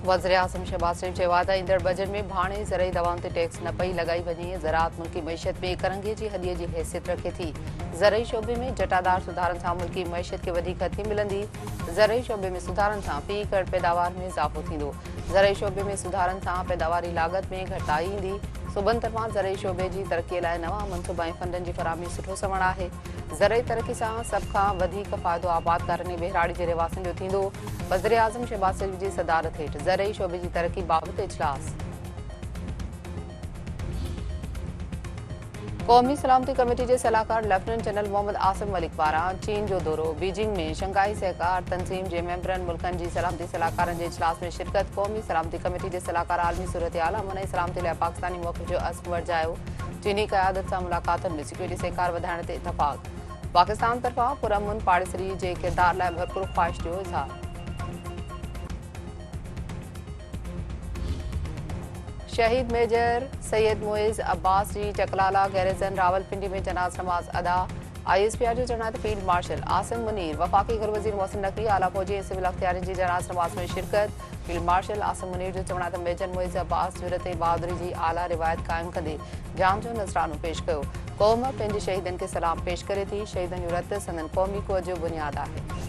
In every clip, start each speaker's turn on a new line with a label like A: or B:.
A: वज़ीर-ए-आज़म शहबाज शरीफ चयो आहे त ईंदड़ बजट में भाणे ज़रई दवाउनि ते टैक्स न पई लॻाई वञे। ज़राअत मुल्की मईशत में करंगे जी हॾीअ जी हैसियत रखे थी। ज़रई शोबे में जटादार सुधारनि सां मुल्की मईशत खे वधीक हथी मिलंदी। ज़रई शोबे में सुधारनि सां फी एकड़ पैदावार में इज़ाफ़ो थींदो। ज़रई शोबे में सुधारनि सां पैदावारी लागत में घटिताई ईंदी। सूबनि तरफ़ां ज़रई शोबे जी तरक़ीअ लाइ नवां मनसूबा ऐं फंडनि जी फराहमी सुठो सवण आहे। ज़रई तरक़ी सां सभ खां वधीक फ़ाइदो आबादकारनि ऐं बेहराड़ी जे रहवासियुनि जो थींदो। वज़ीर-ए-आज़म शहबाज शरीफ जी सदारत हेठि ज़रई शोबे जी तरक़ी बाबति इजलास। क़ौमी सलामती कमेटी जे सलाहकार लेफ्टिनेंट जनरल मोहम्मद आसिम मलिक पारां चीन जो दौरो। बीजिंग में शंघाई सहकार तंज़ीम जे मेंबरनि मुल्कनि जी सलामती सलाहकारनि जे इजलास में शिरकत। क़ौमी सलामती कमेटी जे सलाहकार आलमी सूरत-ए-हाल अमन ऐं सलामती लाइ पाकिस्तानी मौक़िफ़ जो अज़्म वरजायो। चीनी क़यादत सां मुलाक़ातुनि में सिक्योरिटी सहकार वधाइण ते इतफ़ाक़। पाकिस्तान तरफ़ां पुरअमन पाड़ेसरी जे किरदार लाइ भरपूर ख़्वाहिश जो इज़हार। शहीद मेजर सैयद मुइज़ अब्बास जी चकलाला गैरिज़न रावलपिंडी में जनाज़ नमाज़ अदा। ISPR जो चवणु आहे त फील्ड मार्शल आसिम मुनीर, वफ़ाक़ी घुर वज़ीर मोहसिन नक़वी, आला फ़ौजी ऐं सिविल अख़्तियारियुनि जी जनाज़ नमाज़ में शिरकत। फील्ड मार्शल आसिम मुनीर जो चवणु आहे त मेजर मुइज़ अब्बास जुरत ऐं बहादुरी जी आला रिवायत क़ाइमु कंदे जान जो नज़रानो पेश कयो। क़ौम पंहिंजे शहीदनि खे सलाम पेश करे थी। शहीदनि जो रत संदनि क़ौमी क़ुव्वत जो बुनियादु आहे।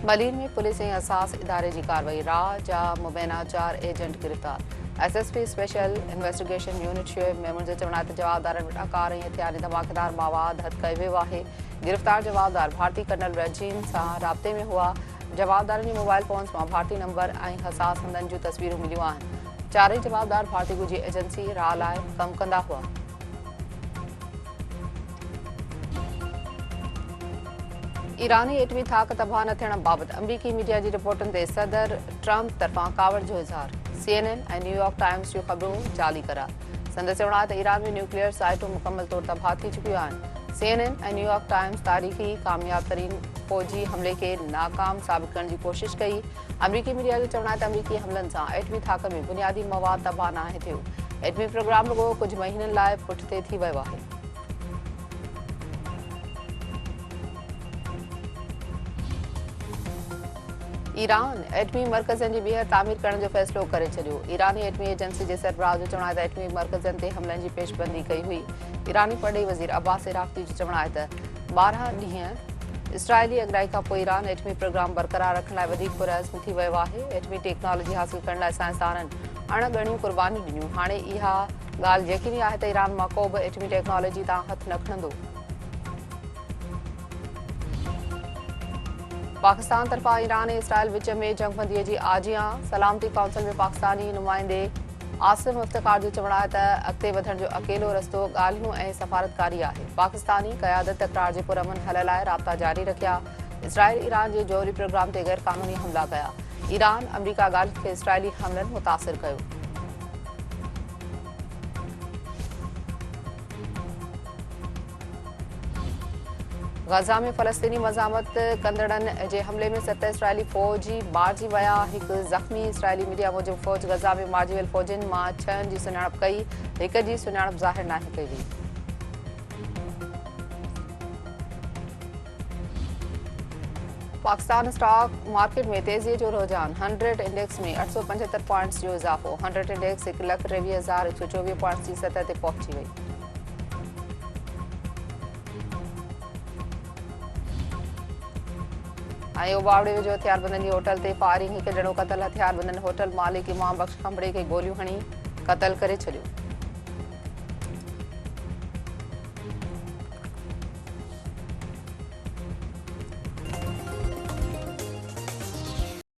A: मलीर में पुलिस ऐं असास इदारे जी कार्रवाई। राह जा मुबैना 4 एजेंट गिरफ़्तार। SSP special investigation unit Shoaib Memon जो चवणु आहे त जवाबदारनि वटां कार ऐं हथियार ऐं धमाकेदार मवाद हथ कयो वियो आहे। गिरफ़्तार जवाबदार भारतीय कर्नल रजीन सां राब्ते में हुआ। जवाबदारनि जे मोबाइल फ़ोन्स मां भारतीय नंबर ऐं हसास हंधनि जूं तस्वीरूं मिलियूं आहिनि। चारई जवाबदार भारतीय ॻुझी एजेंसी राह लाइ कमु कंदा हुआ। ईरानी एटमी थाक तबाह न थियण बाबति अमरीकी मीडिया जी रिपोर्टनि ते सदर ट्रंप तरफ़ां कावड़ जो इज़हार। CNN ऐं न्यूयॉर्क टाइम्स जूं ख़बरूं जाली करार। संदसि चवणु आहे त ईरान में न्यूक्लियर साइटूं मुकमल तौर तबाह थी चुकियूं आहिनि। CNN ऐं न्यूयॉर्क टाइम्स तारीख़ी कामयाब तरीन फ़ौजी हमले खे नाकाम साबित करण जी कोशिश कई। अमरीकी मीडिया जो चवणु आहे त अमरीकी हमलनि सां एटमी थाक में बुनियादी मवाद तबाह नाहे थियो। एटमी प्रोग्राम रुॻो कुझु महीननि लाइ पुठिते थी वियो आहे। ईरान एटमी मर्कज़नि जी ॿीहर तामीर करण जो फ़ैसिलो करे छॾियो। ईरानी एटमी एजेंसी जे सरबराह जो चवणु आहे त एटमी मर्कज़नि ते हमलनि जी पेशबंदी कई हुई। ईरानी परॾेही वज़ीर अब्बास इराक़ी जो चवणु आहे त 12 ॾींहं इसराइली अॻिराई खां पोइ ईरान एटमी प्रोग्राम बरक़रार रखण लाइ वधीक पुरअज़्म थी वियो आहे। एटमी टेक्नोलॉजी हासिल करण लाइ साइंसदाननि अणॻणियूं क़ुर्बानियूं ॾिनियूं। हाणे इहा ॻाल्हि यकीनी आहे त ईरान मां को बि एटमी टेक्नोलॉजी तां हथु न खणंदो। पाकिस्तान तरफ़ां ईरान ऐं इसराइल विच में जंगबंदीअ जी आजियां। सलामती काउंसिल में पाकिस्तानी नुमाइंदे आसिम इफ्तिख़ार जो चवणु आहे त अॻिते वधण जो अकेलो रस्तो ॻाल्हियूं ऐं सफ़ारतकारी आहे। पाकिस्तानी क़यादत तकरार जे पुरअमन हल लाइ राब्ता जारी रखिया। इसराइल ईरान जे जौहरी प्रोग्राम ते गैर क़ानूनी हमला कया। ईरान अमरीका ॻाल्हि खे इसराइली हमलनि मुतासिर कयो। गज़ा में फ़लस्तीनी मज़ामत कंदड़नि जे हमले में 7 इसराइली फ़ौजी मारिजी विया। हिकु ज़ख़्मी। इसराइली मीडिया मूजिबि फ़ौज गज़ा में मारिजी वियल फ़ौजियुनि मां 6 जी सुञाणप कई। हिक जी सुञाणप ज़ाहिर नाहे कई वई। पाकिस्तान स्टॉक मार्केट में तेज़ीअ जो रुझान। 100 इंडेक्स में 875 पॉइंट्स जो इज़ाफ़ो। 100 इंडेक्स 1,23,124 पॉइंट्स जी सतह ते पहुची वई। ऐं उबावड़े वेझो हथियारबंदनि जी होटल ते फायरिंग। हिकु ॼणो क़तल। हथियारबंदनि होटल मालिक इमाम बख़्श खंबड़े खे गोलियूं हणी क़तल करे छॾियो।